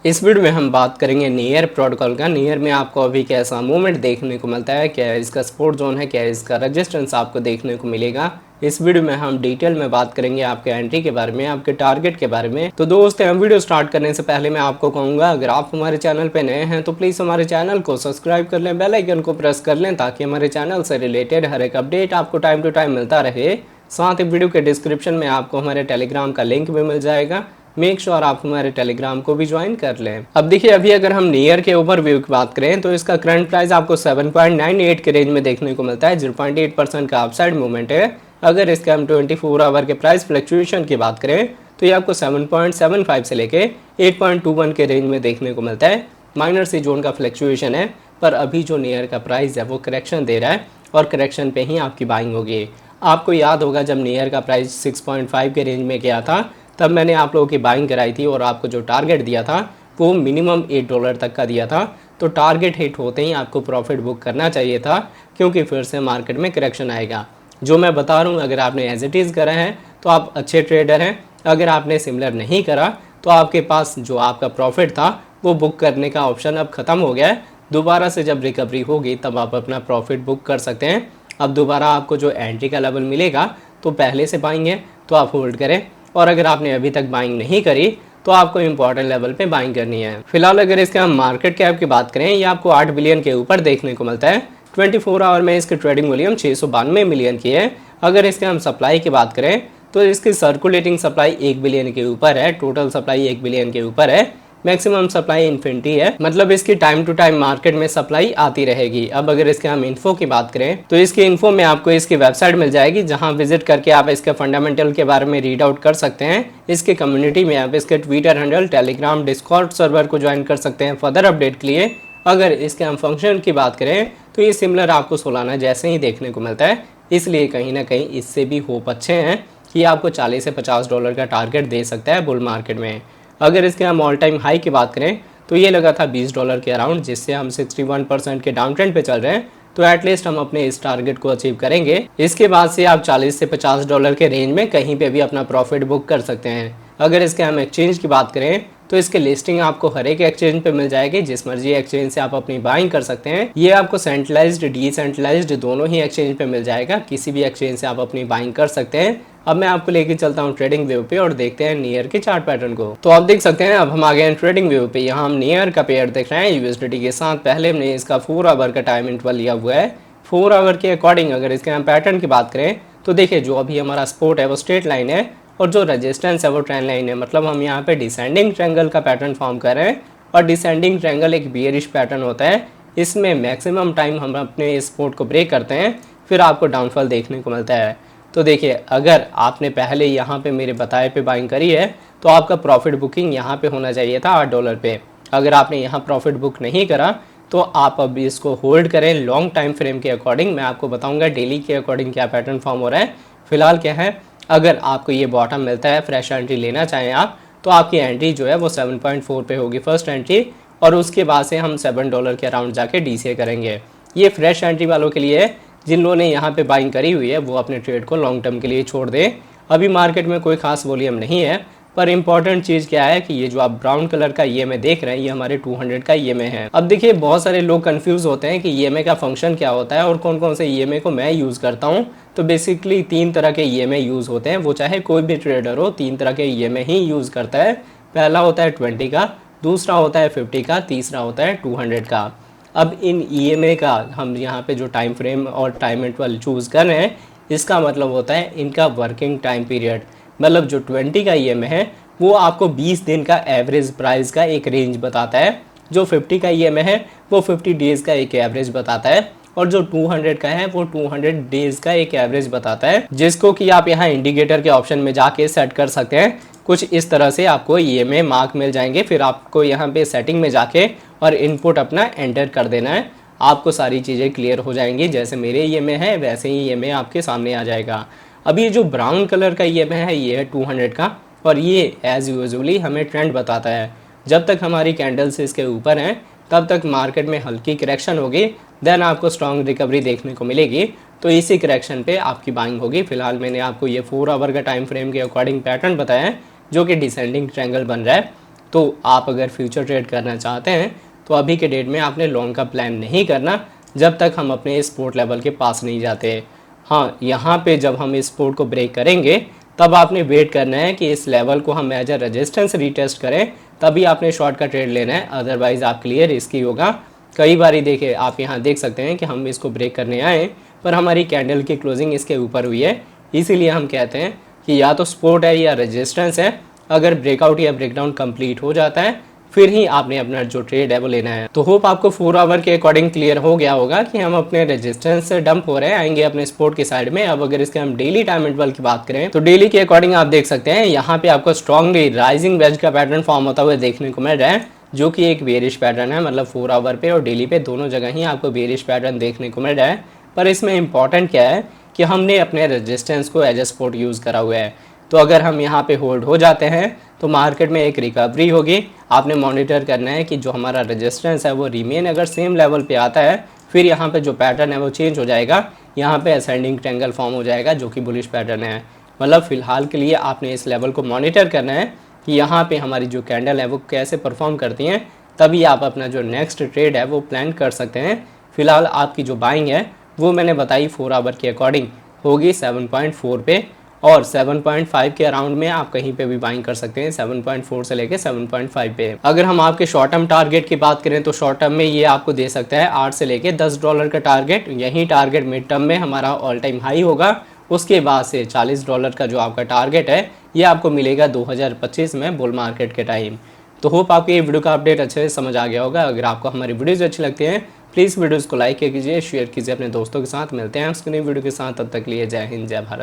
इस वीडियो में हम बात करेंगे नियर प्रोटोकॉल का। नियर में आपको अभी कैसा मूवमेंट देखने को मिलता है, क्या इसका सपोर्ट जोन है, क्या इसका रेजिस्टेंस आपको देखने को मिलेगा। इस वीडियो में हम डिटेल में बात करेंगे आपके एंट्री के बारे में, आपके टारगेट के बारे में। तो दोस्तों, हम वीडियो स्टार्ट करने से पहले मैं आपको कहूँगा, अगर आप हमारे चैनल पर नए हैं तो प्लीज़ हमारे चैनल को सब्सक्राइब कर लें, बेल आइकन को प्रेस कर लें, ताकि हमारे चैनल से रिलेटेड हर एक अपडेट आपको टाइम टू टाइम मिलता रहे। साथ ही वीडियो के डिस्क्रिप्शन में आपको हमारे टेलीग्राम का लिंक भी मिल जाएगा। मेक श्योर आप हमारे टेलीग्राम को भी ज्वाइन कर लें। अब देखिए, अभी अगर हम नियर के ओवरव्यू की बात करें तो इसका करंट प्राइस आपको 7.98 के रेंज में देखने को मिलता है। 0.8% का अपसाइड मूवमेंट है। अगर इसके हम 24 आवर के प्राइस फ्लक्चुएशन की बात करें तो ये आपको 7.75 से लेके 8.21 के रेंज में देखने को मिलता है। माइनर सी जोन का फ्लक्चुएशन है, पर अभी जो नियर का प्राइस है वो करेक्शन दे रहा है और करेक्शन पे ही आपकी बाइंग होगी। आपको याद होगा, जब नियर का प्राइस 6.5 के रेंज में गया था तब मैंने आप लोगों की बाइंग कराई थी और आपको जो टारगेट दिया था वो मिनिमम $8 तक का दिया था। तो टारगेट हिट होते ही आपको प्रॉफिट बुक करना चाहिए था, क्योंकि फिर से मार्केट में करेक्शन आएगा। जो मैं बता रहा हूँ, अगर आपने एज इट इज़ करा है तो आप अच्छे ट्रेडर हैं। अगर आपने सिमिलर नहीं करा तो आपके पास जो आपका प्रॉफिट था वो बुक करने का ऑप्शन अब ख़त्म हो गया है। दोबारा से जब रिकवरी होगी तब आप अपना प्रॉफिट बुक कर सकते हैं। अब दोबारा आपको जो एंट्री का लेवल मिलेगा तो पहले से बाइंग है तो आप होल्ड करें, और अगर आपने अभी तक बाइंग नहीं करी तो आपको इंपॉर्टेंट लेवल पे बाइंग करनी है। फिलहाल अगर इसके हम मार्केट कैप की बात करें, ये आपको 8 बिलियन के ऊपर देखने को मिलता है। 24 आवर में इसकी ट्रेडिंग वॉल्यूम 692 मिलियन की है। अगर इसके हम सप्लाई की बात करें तो इसकी सर्कुलेटिंग सप्लाई 1 बिलियन के ऊपर है, टोटल सप्लाई 1 बिलियन के ऊपर है, मैक्सिमम सप्लाई इन्फिनिटी है, मतलब इसकी टाइम टू टाइम मार्केट में सप्लाई आती रहेगी। अब अगर इसके हम इन्फो की बात करें तो इसकी इन्फो में आपको इसकी वेबसाइट मिल जाएगी, जहां विजिट करके आप इसके फंडामेंटल के बारे में रीड आउट कर सकते हैं। इसके कम्युनिटी में आप इसके Twitter handle, Telegram, Discord server को ज्वाइन कर सकते हैं फर्दर अपडेट के लिए। अगर इसके हम फंक्शन की बात करें तो ये सिमिलर आपको सोलाना जैसे ही देखने को मिलता है, इसलिए कहीं ना कहीं इससे भी होप अच्छे हैं कि आपको $40 से $50 का टारगेट दे सकता है बुल मार्केट में। अगर इसके हम ऑल टाइम हाई की बात करें तो ये लगा था $20 के अराउंड, जिससे हम 61% के डाउन ट्रेंड पे चल रहे हैं। तो एटलीस्ट हम अपने इस टारगेट को अचीव करेंगे। इसके बाद से आप $40 से $50 के रेंज में कहीं पे भी अपना प्रॉफिट बुक कर सकते हैं। अगर इसके हम एक्सचेंज की बात करें तो इसके लिस्टिंग आपको हर एक एक्सचेंज पे मिल जाएगी। जिस मर्जी एक्सचेंज से आप अपनी बाइंग कर सकते हैं। ये आपको सेंट्रलाइज्ड, डिसेंट्रलाइज्ड दोनों ही एक्सचेंज पे मिल जाएगा। किसी भी एक्सचेंज से आप अपनी बाइंग कर सकते हैं। अब मैं आपको लेके चलता हूँ ट्रेडिंग व्यू पे और देखते हैं नियर के चार्ट पैटर्न को। तो आप देख सकते हैं, अब हम आ गए हैं ट्रेडिंग व्यू पे। यहाँ हम नियर का पेयर देख रहे हैं यूएसडीटी के साथ। पहले हमने इसका 4 आवर का टाइम इंटरवल लिया हुआ है। 4 आवर के अकॉर्डिंग अगर इसके हम पैटर्न की बात करें तो देखिए, जो अभी हमारा सपोर्ट है वो स्ट्रेट लाइन है और जो रेजिस्टेंस है वो ट्रेंड लाइन है। मतलब हम यहाँ पे डिसेंडिंग ट्रायंगल का पैटर्न फॉर्म कर रहे हैं, और डिसेंडिंग ट्रायंगल एक बियरिश पैटर्न होता है। इसमें मैक्सिमम टाइम हम अपने सपोर्ट को ब्रेक करते हैं, फिर आपको डाउनफॉल देखने को मिलता है। तो देखिए, अगर आपने पहले यहाँ पे मेरे बताए पे बाइंग करी है तो आपका प्रॉफिट बुकिंग यहाँ पे होना चाहिए था $8 पे। अगर आपने यहाँ प्रॉफिट बुक नहीं करा तो आप अब इसको होल्ड करें लॉन्ग टाइम फ्रेम के अकॉर्डिंग। मैं आपको बताऊंगा डेली के अकॉर्डिंग क्या पैटर्न फॉर्म हो रहा है। फिलहाल क्या है, अगर आपको ये बॉटम मिलता है, फ्रेश एंट्री लेना चाहें आप, तो आपकी एंट्री जो है वो 7.4 पे होगी फर्स्ट एंट्री, और उसके बाद से हम $7 के अराउंड जाके डीसीए करेंगे। ये फ्रेश एंट्री वालों के लिए है। जिन लोगों ने यहाँ पे बाइंग करी हुई है वो अपने ट्रेड को लॉन्ग टर्म के लिए छोड़ दें। अभी मार्केट में कोई खास वॉल्यूम नहीं है, पर इंपॉर्टेंट चीज़ क्या है कि ये जो आप ब्राउन कलर का ईएमए देख रहे हैं, ये हमारे 200 का ईएमए है। अब देखिए, बहुत सारे लोग कंफ्यूज होते हैं कि ईएमए का फंक्शन क्या होता है और कौन कौन से ईएमए को मैं यूज़ करता हूँ। तो बेसिकली 3 तरह के ईएमए यूज़ होते हैं। वो चाहे कोई भी ट्रेडर हो, 3 तरह के ईएमए ही यूज़ करता है। पहला होता है 20 का, दूसरा होता है 50 का, तीसरा होता है 200 का। अब इन ईएमए का हम यहाँ पे जो टाइम फ्रेम और टाइम इंटरवल चूज़ कर रहे हैं, इसका मतलब होता है इनका वर्किंग टाइम पीरियड। मतलब जो 20 का ईएमए है वो आपको 20 दिन का एवरेज प्राइस का एक रेंज बताता है। जो 50 का ईएमए है वो 50 डेज़ का एक एवरेज बताता है, और जो 200 का है वो 200 डेज़ का एक एवरेज बताता है, जिसको कि आप यहाँ इंडिकेटर के ऑप्शन में जाके सेट कर सकते हैं। कुछ इस तरह से आपको ईएमए मार्क मिल जाएंगे। फिर आपको यहाँ पे सेटिंग में जाके और इनपुट अपना एंटर कर देना है। आपको सारी चीज़ें क्लियर हो जाएंगी। जैसे मेरे ईएमए है वैसे ही ईएमए आपके सामने आ जाएगा। अभी जो ब्राउन कलर का ईएमए है ये है 200 का, और ये एज यूजुअली हमें ट्रेंड बताता है। जब तक हमारी कैंडल्स इसके ऊपर हैं तब तक मार्केट में हल्की करेक्शन होगी, देन आपको स्ट्रॉन्ग रिकवरी देखने को मिलेगी। तो इसी करेक्शन पे आपकी बाइंग होगी। फिलहाल मैंने आपको ये 4 आवर का टाइम फ्रेम के अकॉर्डिंग पैटर्न बताया है, जो कि डिसेंडिंग ट्रायंगल बन रहा है। तो आप अगर फ्यूचर ट्रेड करना चाहते हैं तो अभी के डेट में आपने लॉन्ग का प्लान नहीं करना जब तक हम अपने सपोर्ट लेवल के पास नहीं जाते। हाँ, यहाँ पे जब हम इस सपोर्ट को ब्रेक करेंगे तब आपने वेट करना है कि इस लेवल को हम एज अ रेजिस्टेंस रीटेस्ट करें, तभी आपने शॉर्ट का ट्रेड लेना है, अदरवाइज़ आपके लिए रिस्की होगा। कई बार देखिए, आप यहाँ देख सकते हैं कि हम इसको ब्रेक करने आए पर हमारी कैंडल की क्लोजिंग इसके ऊपर हुई है। इसीलिए हम कहते हैं कि या तो सपोर्ट है या रेजिस्टेंस है। अगर ब्रेकआउट या ब्रेकडाउन कंप्लीट हो जाता है फिर ही आपने अपना जो ट्रेड है वो लेना है। तो होप आपको 4 आवर के अकॉर्डिंग क्लियर हो गया होगा कि हम अपने रेजिस्टेंस से डंप हो रहे हैं, आएंगे अपने सपोर्ट की साइड में। अब अगर इसके हम डेली टाइम इंटरवल की बात करें तो डेली के अकॉर्डिंग आप देख सकते हैं यहाँ पे आपको स्ट्रॉन्गली राइजिंग वेज का पैटर्न फॉर्म होता हुआ देखने को मिल रहा है, जो कि एक बेरिश पैटर्न है। मतलब 4 आवर पे और डेली पे दोनों जगह ही आपको बेरिश पैटर्न देखने को मिल रहा है। पर इसमें इंपॉर्टेंट क्या है कि हमने अपने रेजिस्टेंस को एज ए सपोर्ट यूज़ करा हुआ है। तो अगर हम यहाँ पे होल्ड हो जाते हैं तो मार्केट में एक रिकवरी होगी। आपने मॉनिटर करना है कि जो हमारा रेजिस्टेंस है वो रिमेन अगर सेम लेवल पे आता है फिर यहाँ पे जो पैटर्न है वो चेंज हो जाएगा, यहाँ पे असेंडिंग ट्रायंगल फॉर्म हो जाएगा जो कि बुलिश पैटर्न है। मतलब फ़िलहाल के लिए आपने इस लेवल को मॉनिटर करना है कि यहाँ पे हमारी जो कैंडल है वो कैसे परफॉर्म करती हैं, तभी आप अपना जो नेक्स्ट ट्रेड है वो प्लान कर सकते हैं। फ़िलहाल आपकी जो बाइंग है वो मैंने बताई 4 आवर के अकॉर्डिंग होगी 7.4 पे, और 7.5 के अराउंड में आप कहीं पे भी बाइंग कर सकते हैं, 7.4 से लेके 7.5 पे। अगर हम आपके शॉर्ट टर्म टारगेट की बात करें तो शॉर्ट टर्म में ये आपको दे सकता है 8 से लेके $10 का टारगेट। यही टारगेट मिड टर्म में हमारा ऑल टाइम हाई होगा। उसके बाद से $40 का जो आपका टारगेट है ये आपको मिलेगा 2025 में बुल मार्केट के टाइम। तो होप आपको ये वीडियो का अपडेट अच्छे से समझ आ गया होगा। अगर आपको हमारी वीडियोज़ अच्छी लगती हैं प्लीज़ वीडियोज़ को लाइक कीजिए, शेयर कीजिए अपने दोस्तों के साथ। मिलते हैं उसके नई वीडियो के साथ, तब तक लिए जय हिंद जय भारत।